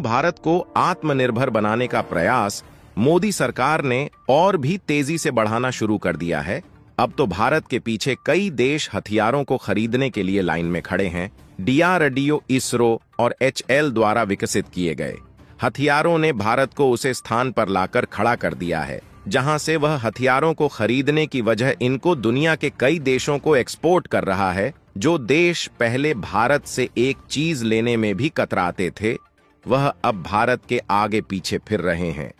भारत को आत्मनिर्भर बनाने का प्रयास मोदी सरकार ने और भी तेजी से बढ़ाना शुरू कर दिया है। अब तो भारत के पीछे कई देश हथियारों को खरीदने के लिए लाइन में खड़े हैं। DRDO, इसरो और HAL द्वारा विकसित किए गए हथियारों ने भारत को उसे स्थान पर लाकर खड़ा कर दिया है जहां से वह हथियारों को खरीदने की वजह इनको दुनिया के कई देशों को एक्सपोर्ट कर रहा है। जो देश पहले भारत से एक चीज लेने में भी कतराते थे, वह अब भारत के आगे पीछे फिर रहे हैं।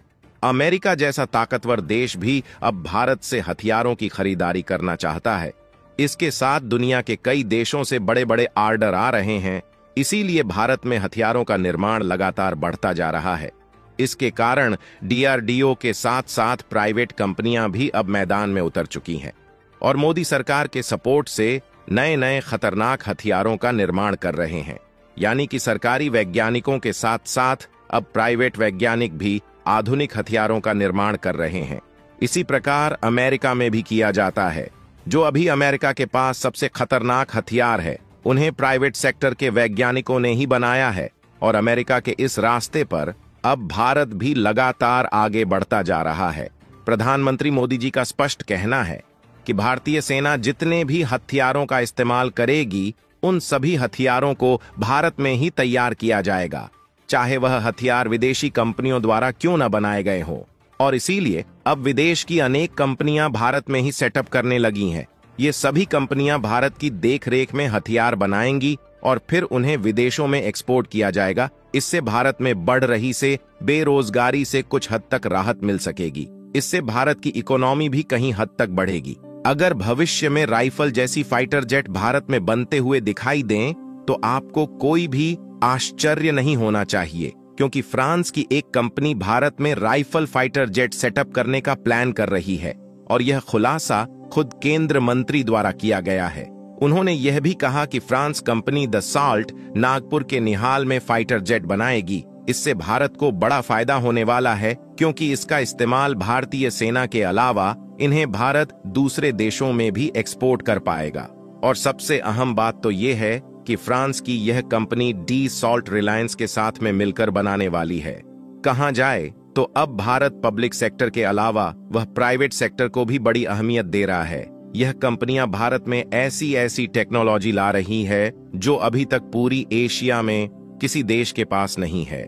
अमेरिका जैसा ताकतवर देश भी अब भारत से हथियारों की खरीदारी करना चाहता है। इसके साथ दुनिया के कई देशों से बड़े बड़े ऑर्डर आ रहे हैं। इसीलिए भारत में हथियारों का निर्माण लगातार बढ़ता जा रहा है। इसके कारण DRDO के साथ साथ प्राइवेट कंपनियां भी अब मैदान में उतर चुकी हैं और मोदी सरकार के सपोर्ट से नए नए खतरनाक हथियारों का निर्माण कर रहे हैं। यानी कि सरकारी वैज्ञानिकों के साथ साथ अब प्राइवेट वैज्ञानिक भी आधुनिक हथियारों का निर्माण कर रहे हैं। इसी प्रकार अमेरिका में भी किया जाता है। जो अभी अमेरिका के पास सबसे खतरनाक हथियार है, उन्हें प्राइवेट सेक्टर के वैज्ञानिकों ने ही बनाया है और अमेरिका के इस रास्ते पर अब भारत भी लगातार आगे बढ़ता जा रहा है। प्रधानमंत्री मोदी जी का स्पष्ट कहना है कि भारतीय सेना जितने भी हथियारों का इस्तेमाल करेगी, उन सभी हथियारों को भारत में ही तैयार किया जाएगा, चाहे वह हथियार विदेशी कंपनियों द्वारा क्यों न बनाए गए हों। और इसीलिए अब विदेश की अनेक कंपनियां भारत में ही सेटअप करने लगी हैं। ये सभी कंपनियां भारत की देखरेख में हथियार बनाएंगी और फिर उन्हें विदेशों में एक्सपोर्ट किया जाएगा। इससे भारत में बढ़ रही से बेरोजगारी से कुछ हद तक राहत मिल सकेगी। इससे भारत की इकोनॉमी भी कहीं हद तक बढ़ेगी। अगर भविष्य में राइफल जैसी फाइटर जेट भारत में बनते हुए दिखाई दें, तो आपको कोई भी आश्चर्य नहीं होना चाहिए, क्योंकि फ्रांस की एक कंपनी भारत में राइफल फाइटर जेट सेटअप करने का प्लान कर रही है और यह खुलासा खुद केंद्र मंत्री द्वारा किया गया है। उन्होंने यह भी कहा कि फ्रांस कंपनी दसाल्ट नागपुर के निहाल में फाइटर जेट बनाएगी। इससे भारत को बड़ा फायदा होने वाला है, क्योंकि इसका इस्तेमाल भारतीय सेना के अलावा इन्हें भारत दूसरे देशों में भी एक्सपोर्ट कर पाएगा। और सबसे अहम बात तो यह है कि फ्रांस की यह कंपनी दसाल्ट रिलायंस के साथ में मिलकर बनाने वाली है। कहां जाए तो अब भारत पब्लिक सेक्टर के अलावा वह प्राइवेट सेक्टर को भी बड़ी अहमियत दे रहा है। यह कंपनियां भारत में ऐसी ऐसी टेक्नोलॉजी ला रही है जो अभी तक पूरी एशिया में किसी देश के पास नहीं है।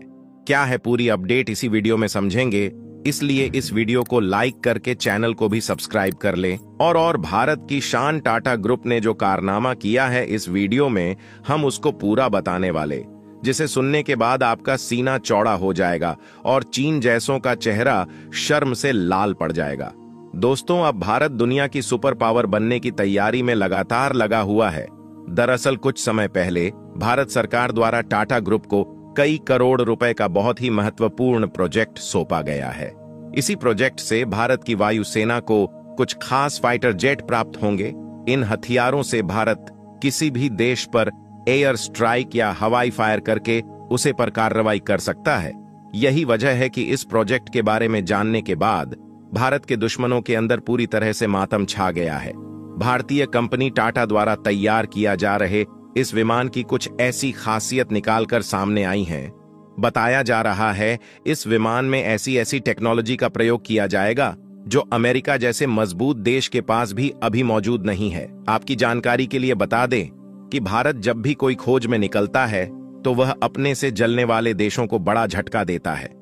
क्या है पूरी अपडेट इसी वीडियो में समझेंगे, इसलिए इस वीडियो को लाइक करके चैनल को भी सब्सक्राइब कर लें। और भारत की शान टाटा ग्रुप ने जो कारनामा किया है, इस वीडियो में हम उसको पूरा बताने वाले, जिसे सुनने के बाद आपका सीना चौड़ा हो जाएगा और चीन जैसों का चेहरा शर्म से लाल पड़ जाएगा। दोस्तों, अब भारत दुनिया की सुपर पावर बनने की तैयारी में लगातार लगा हुआ है। दरअसल कुछ समय पहले भारत सरकार द्वारा टाटा ग्रुप को कई करोड़ रुपए का बहुत ही महत्वपूर्ण प्रोजेक्ट सौंपा गया है। इसी प्रोजेक्ट से भारत की वायुसेना को कुछ खास फाइटर जेट प्राप्त होंगे। इन हथियारों से भारत किसी भी देश पर एयर स्ट्राइक या हवाई फायर करके उसे पर कार्रवाई कर सकता है। यही वजह है कि इस प्रोजेक्ट के बारे में जानने के बाद भारत के दुश्मनों के अंदर पूरी तरह से मातम छा गया है। भारतीय कंपनी टाटा द्वारा तैयार किया जा रहे इस विमान की कुछ ऐसी खासियत निकालकर सामने आई हैं। बताया जा रहा है इस विमान में ऐसी ऐसी टेक्नोलॉजी का प्रयोग किया जाएगा जो अमेरिका जैसे मजबूत देश के पास भी अभी मौजूद नहीं है। आपकी जानकारी के लिए बता दें कि भारत जब भी कोई खोज में निकलता है तो वह अपने से जलने वाले देशों को बड़ा झटका देता है।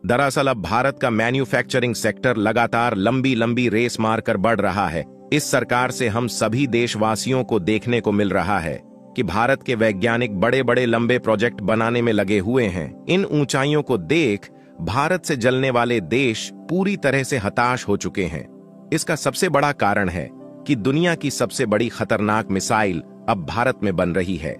दरअसल अब भारत का मैन्युफैक्चरिंग सेक्टर लगातार लंबी लंबी रेस मारकर बढ़ रहा है। इस सरकार से हम सभी देशवासियों को देखने को मिल रहा है कि भारत के वैज्ञानिक बड़े बड़े लंबे प्रोजेक्ट बनाने में लगे हुए हैं। इन ऊंचाइयों को देख भारत से जलने वाले देश पूरी तरह से हताश हो चुके हैं। इसका सबसे बड़ा कारण है कि दुनिया की सबसे बड़ी खतरनाक मिसाइल अब भारत में बन रही है।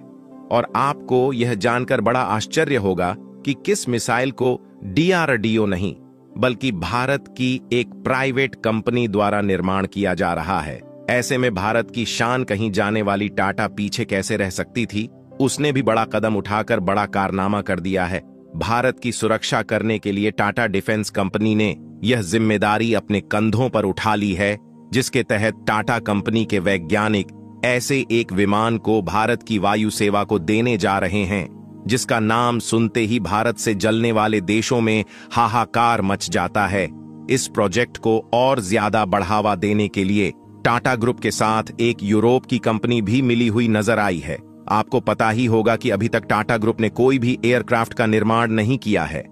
और आपको यह जानकर बड़ा आश्चर्य होगा कि किस मिसाइल को DRDO नहीं, बल्कि भारत की एक प्राइवेट कंपनी द्वारा निर्माण किया जा रहा है। ऐसे में भारत की शान कहीं जाने वाली टाटा पीछे कैसे रह सकती थी। उसने भी बड़ा कदम उठाकर बड़ा कारनामा कर दिया है। भारत की सुरक्षा करने के लिए टाटा डिफेंस कंपनी ने यह जिम्मेदारी अपने कंधों पर उठा ली है, जिसके तहत टाटा कंपनी के वैज्ञानिक ऐसे एक विमान को भारत की वायु सेवा को देने जा रहे हैं जिसका नाम सुनते ही भारत से जलने वाले देशों में हाहाकार मच जाता है। इस प्रोजेक्ट को और ज्यादा बढ़ावा देने के लिए टाटा ग्रुप के साथ एक यूरोप की कंपनी भी मिली हुई नजर आई है। आपको पता ही होगा कि अभी तक टाटा ग्रुप ने कोई भी एयरक्राफ्ट का निर्माण नहीं किया है।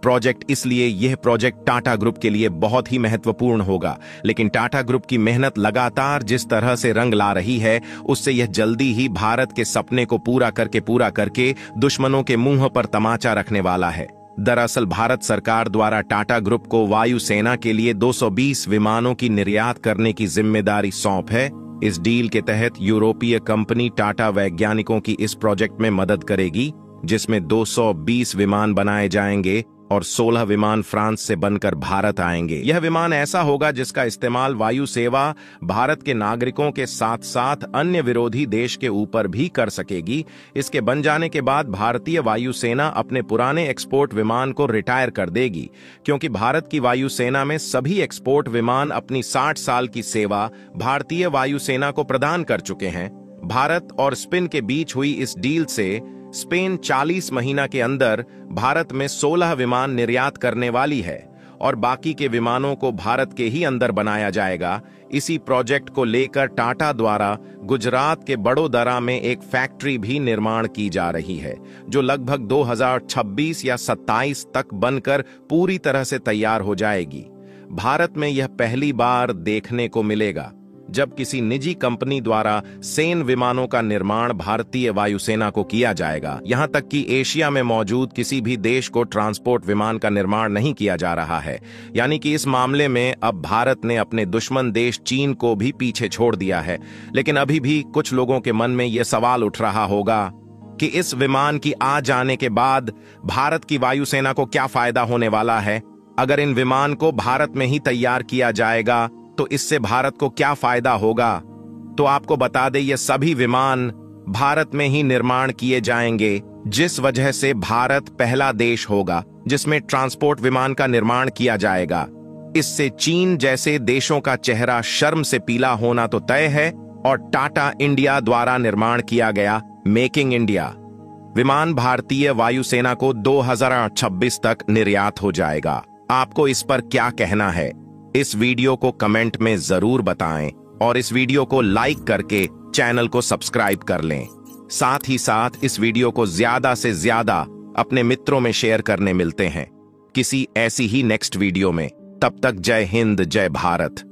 यह प्रोजेक्ट टाटा ग्रुप के लिए बहुत ही महत्वपूर्ण होगा, लेकिन टाटा ग्रुप की मेहनत लगातार जिस तरह से रंग ला रही है, उससे यह जल्दी ही भारत के सपने को पूरा करके दुश्मनों के मुंह पर तमाचा रखने वाला है। दरअसल भारत सरकार द्वारा टाटा ग्रुप को वायुसेना के लिए 220 विमानों की निर्यात करने की जिम्मेदारी सौंप है। इस डील के तहत यूरोपीय कंपनी टाटा वैज्ञानिकों की इस प्रोजेक्ट में मदद करेगी, जिसमें 220 विमान बनाए जाएंगे और 16 विमान फ्रांस से बनकर भारत आएंगे। यह विमान ऐसा होगा जिसका इस्तेमाल वायु सेवा भारत के नागरिकों के साथ साथ अन्य विरोधी देश के ऊपर भी कर सकेगी। इसके बन जाने के बाद भारतीय वायुसेना अपने पुराने एक्सपोर्ट विमान को रिटायर कर देगी, क्योंकि भारत की वायुसेना में सभी एक्सपोर्ट विमान अपनी 60 साल की सेवा भारतीय वायुसेना को प्रदान कर चुके हैं। भारत और स्पेन के बीच हुई इस डील से स्पेन 40 महीना के अंदर भारत में 16 विमान निर्यात करने वाली है और बाकी के विमानों को भारत के ही अंदर बनाया जाएगा। इसी प्रोजेक्ट को लेकर टाटा द्वारा गुजरात के बड़ोदरा में एक फैक्ट्री भी निर्माण की जा रही है, जो लगभग 2026 या 27 तक बनकर पूरी तरह से तैयार हो जाएगी। भारत में यह पहली बार देखने को मिलेगा जब किसी निजी कंपनी द्वारा सेन विमानों का निर्माण भारतीय वायुसेना को किया जाएगा। यहां तक कि एशिया में मौजूद किसी भी देश को ट्रांसपोर्ट विमान का निर्माण नहीं किया जा रहा है। यानी कि इस मामले में अब भारत ने अपने दुश्मन देश चीन को भी पीछे छोड़ दिया है। लेकिन अभी भी कुछ लोगों के मन में यह सवाल उठ रहा होगा कि इस विमान की आ जाने के बाद भारत की वायुसेना को क्या फायदा होने वाला है। अगर इन विमान को भारत में ही तैयार किया जाएगा तो इससे भारत को क्या फायदा होगा। तो आपको बता दें, ये सभी विमान भारत में ही निर्माण किए जाएंगे, जिस वजह से भारत पहला देश होगा जिसमें ट्रांसपोर्ट विमान का निर्माण किया जाएगा। इससे चीन जैसे देशों का चेहरा शर्म से पीला होना तो तय है और टाटा इंडिया द्वारा निर्माण किया गया मेकिंग इंडिया विमान भारतीय वायुसेना को 2026 तक निर्यात हो जाएगा। आपको इस पर क्या कहना है? इस वीडियो को कमेंट में जरूर बताएं और इस वीडियो को लाइक करके चैनल को सब्सक्राइब कर लें। साथ ही साथ इस वीडियो को ज्यादा से ज्यादा अपने मित्रों में शेयर करने मिलते हैं किसी ऐसी ही नेक्स्ट वीडियो में। तब तक जय हिंद, जय भारत।